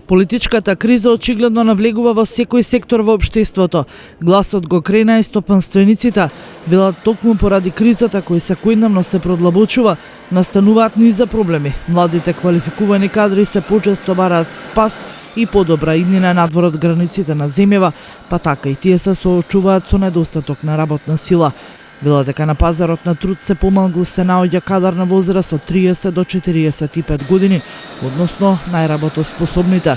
Политичката криза очигледно навлегува во секој сектор во општеството. Гласот го крена и стопанствениците, велат токму поради кризата кој секојдневно се продлабочува, настануваат низа проблеми. Младите квалификувани кадри се почесто бараат спас и подобра иднина надвор од границите на земјава, па така и тие се соочуваат со недостаток на работна сила. Велат дека на пазарот на труд се помалку се наоѓа кадар на возраст од 30 до 45 години, односно најработоспособните.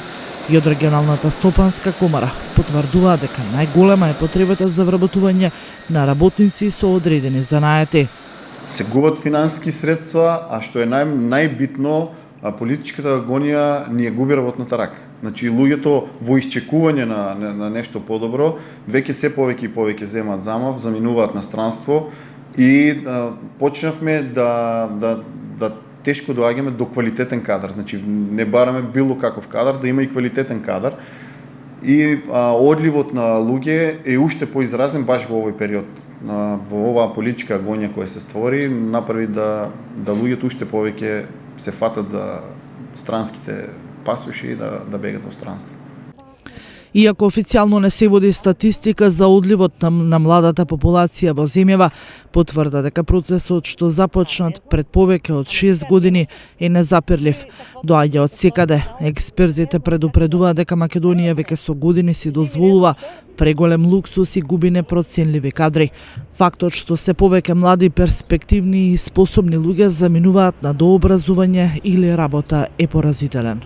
И од регионалната стопанска комара потврдуваат дека најголема е потребата за вработување на работници со одредени занаети. Се губат финансиски средства, а што е најбитно, политичката агонија ни ја губи работната рака. Значи, луѓето во исчекување на нешто подобро, веќе се повеќе и повеќе земаат замав, заминуваат на странство и почнавме да тешко доаѓаме до квалитетен кадар. Значи, не бараме било каков кадар, да има и квалитетен кадар. И одливот на луѓе е уште поизразен баш во овој период. Во оваа политичка агонија која се створи, направи да луѓето уште повеќе се фатат за странските пасоши и да бегат во странство. Иако официјално не се води статистика за одливот на младата популација во земјава, потврда дека процесот што започнат пред повеќе од 6 години е незапирлив. Доаѓа од секаде. Експертите предупредуваат дека Македонија веќе со години си дозволува преголем луксус и губи непроценливи кадри. Фактот што се повеќе млади, перспективни и способни луѓе заминуваат на дообразување или работа е поразителен.